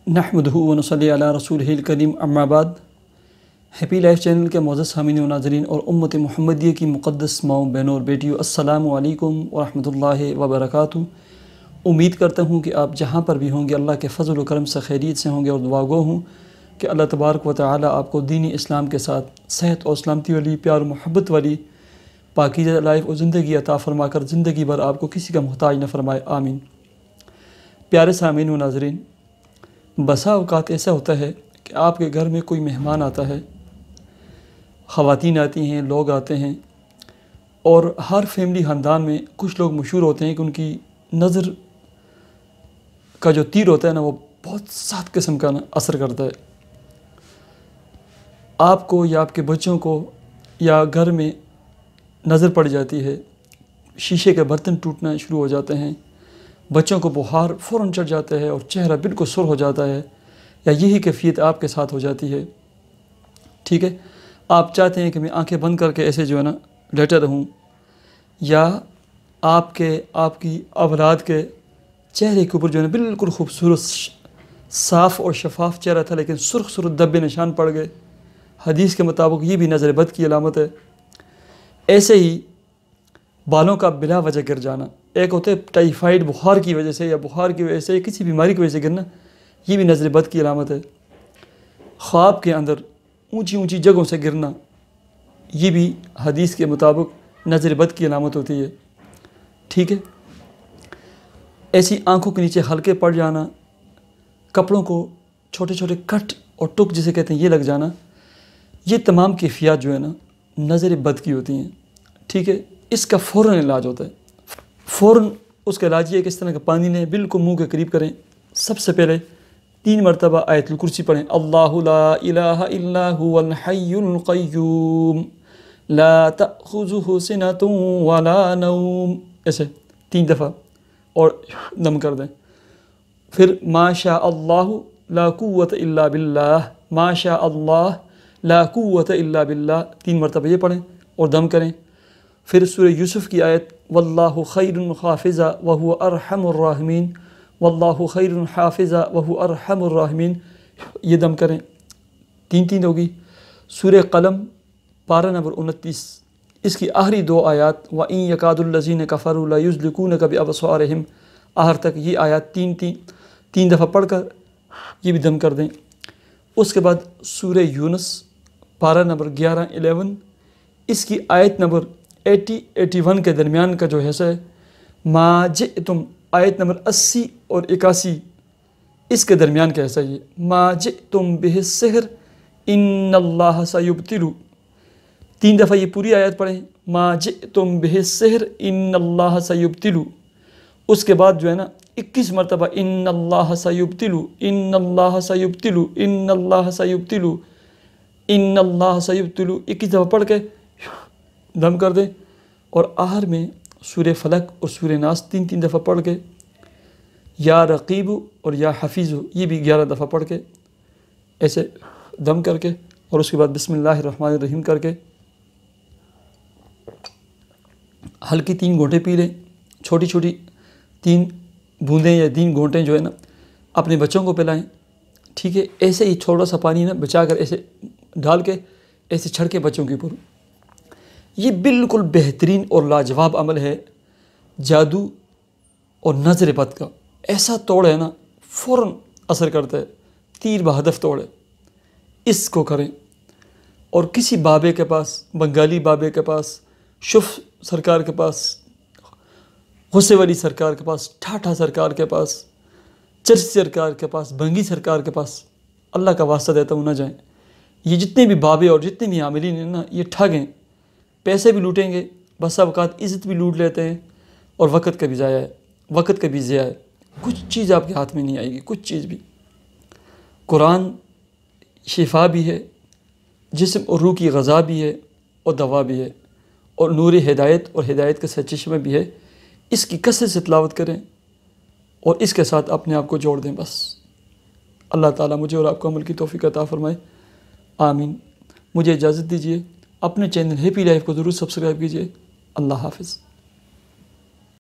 نحمدہ و نصلی علی رسولہ الکریم اما بعد۔ ہیپی لائف چینل کے معزز سامعین و ناظرین اور امت محمدیہ کی مقدس ماؤں بہنوں اور بیٹیوں، السلام علیکم ورحمۃ اللہ وبرکاتہ۔ امید کرتا ہوں کہ آپ جہاں پر بھی ہوں گے اللہ کے فضل و کرم سے خیریت سے ہوں گے، اور دعا گو ہوں کہ اللہ تبارک و تعالی آپ کو دینی اسلام کے ساتھ صحت اور سلامتی والی، پیار و محبت والی پاکیزہ لائف اور زندگی عطا فرما کر زندگی بھر آپ کو کسی کا محتاج نہ فرمائے، آمین۔ پیارے سامعین و ناظرین، بسا اوقات ایسا ہوتا ہے کہ آپ کے گھر میں کوئی مہمان آتا ہے، خواتین آتی ہیں، لوگ آتے ہیں، اور ہر فیملی خاندان میں کچھ لوگ مشہور ہوتے ہیں کہ ان کی نظر کا جو تیر ہوتا ہے نا، وہ بہت سخت قسم کا اثر کرتا ہے۔ آپ کو یا آپ کے بچوں کو یا گھر میں نظر پڑ جاتی ہے، شیشے کے برتن ٹوٹنا شروع ہو جاتے ہیں، بچوں کو بخار فوراً چڑھ جاتا ہے اور چہرہ بالکل سرخ ہو جاتا ہے، یا یہی کیفیت آپ کے ساتھ ہو جاتی ہے، ٹھیک ہے، آپ چاہتے ہیں کہ میں آنکھیں بند کر کے ایسے جو ہے نا لیٹا رہوں، یا آپ کی اولاد کے چہرے کے اوپر جو ہے نا بالکل خوبصورت صاف اور شفاف چہرہ تھا لیکن سرخ سرخ دبے نشان پڑ گئے، حدیث کے مطابق یہ بھی نظر بد کی علامت ہے۔ ایسے ہی بالوں کا بلا وجہ گر جانا، ایک ہوتا ہے ٹائیفائڈ بخار کی وجہ سے یا بخار کی وجہ سے یا کسی بیماری کی وجہ سے گرنا، یہ بھی نظر بد کی علامت ہے۔ خواب کے اندر اونچی اونچی جگہوں سے گرنا، یہ بھی حدیث کے مطابق نظر بد کی علامت ہوتی ہے، ٹھیک ہے۔ ایسی آنکھوں کے نیچے ہلکے پڑ جانا، کپڑوں کو چھوٹے چھوٹے کٹ اور ٹک جسے کہتے ہیں یہ لگ جانا، یہ تمام کیفیات جو ہے نا نظر بد کی ہوتی ہیں، ٹھیک ہے۔ اس کا فوراً علاج ہوتا ہے، فوراً اس کا علاج یہ ہے کہ اس طرح کا پانی لیں، بالکل منہ کے قریب کریں، سب سے پہلے 3 مرتبہ آیت الکرسی پڑھیں، اللہ لا الہ الا هو الحی القیوم لا تأخذہ سنۃ ولا نوم، ایسے 3 دفعہ اور دم کر دیں۔ پھر ما شاء اللہ لا قوت الا باللہ، ما شاء اللہ لا قوت الا باللہ، 3 مرتبہ یہ پڑھیں اور دم کریں۔ پھر سورہ یوسف کی آیت واللہ خیر حافظا وہو ارحم الراحمین، واللہ خیر حافظا وہو ارحم الراحمین، یہ دم کریں، 3 ہوگی۔ سورہ قلم پارہ نمبر 29، اس کی آخری 2 آیات وَإِن يَكَادُ الَّذِينَ كَفَرُوا لَيُزْلِقُونَكَ بِأَبْصَارِهِمْ، آخر تک یہ آیات 3 دفعہ پڑھ کر یہ بھی دم کر دیں۔ اس کے بعد سورہ یونس پارہ نمبر 11 اس کی آیت نمبر 80-81 کے درمیان کا جو حصہ ہے، ما جئتم، آیت نمبر 80 اور 81 اس کے درمیان کا حصہ یہ، ما جئتم بہ السحر ان اللہ سیبطلہ، 3 دفعہ یہ پوری آیت پڑھیں، ما جئتم بہ السحر ان اللہ سیبطلہ۔ اس کے بعد جو ہے نا 21 مرتبہ ان اللہ سیبطلہ، ان اللہ سیبطلہ، ان اللہ سیبطلہ، ان اللہ سیبطلہ، 21 دفعہ پڑھ کے دم کر دیں، اور آخر میں سورہ فلق اور سورہ ناس 3 دفعہ پڑھ کے یا رقیب اور یا حفیظ، یہ بھی 11 دفعہ پڑھ کے ایسے دم کر کے، اور اس کے بعد بسم اللہ الرحمن الرحیم کر کے ہلکی 3 گھونٹیں پی لیں، چھوٹی چھوٹی 3 بوندیں یا 3 گھونٹیں جو ہے نا اپنے بچوں کو پلائیں، ٹھیک ہے۔ ایسے ہی تھوڑا سا پانی نا بچا کر ایسے ڈال کے ایسے چھڑکے بچوں کے اوپر، یہ بالکل بہترین اور لاجواب عمل ہے جادو اور نظر بد کا، ایسا توڑ ہے نا فوراً اثر کرتا ہے، تیر بہدف توڑ ہے، اس کو کریں۔ اور کسی بابے کے پاس، بنگالی بابے کے پاس، شف سرکار کے پاس، غصے والی سرکار کے پاس، ٹھاٹھا سرکار کے پاس، چرس سرکار کے پاس، بنگی سرکار کے پاس اللہ کا واسطہ دیتا ہوں نہ جائیں۔ یہ جتنے بھی بابے اور جتنے بھی عاملین ہیں نا، یہ ٹھگ ہیں، پیسے بھی لوٹیں گے، بسا اوقات عزت بھی لوٹ لیتے ہیں، اور وقت کا بھی ضائع ہے، وقت کا بھی ضیاع ہے، کچھ چیز آپ کے ہاتھ میں نہیں آئے گی، کچھ چیز بھی۔ قرآن شفا بھی ہے، جسم اور روح کی غذا بھی ہے اور دوا بھی ہے، اور نور ہدایت اور ہدایت کا سرچشمہ بھی ہے، اس کی کثرت سے تلاوت کریں اور اس کے ساتھ اپنے آپ کو جوڑ دیں بس۔ اللہ تعالیٰ مجھے اور آپ کو عمل کی توفیق عطا فرمائے، آمین۔ مجھے اجازت دیجیے، اپنے چینل ہیپی لائف کو ضرور سبسکرائب کیجیے۔ اللہ حافظ۔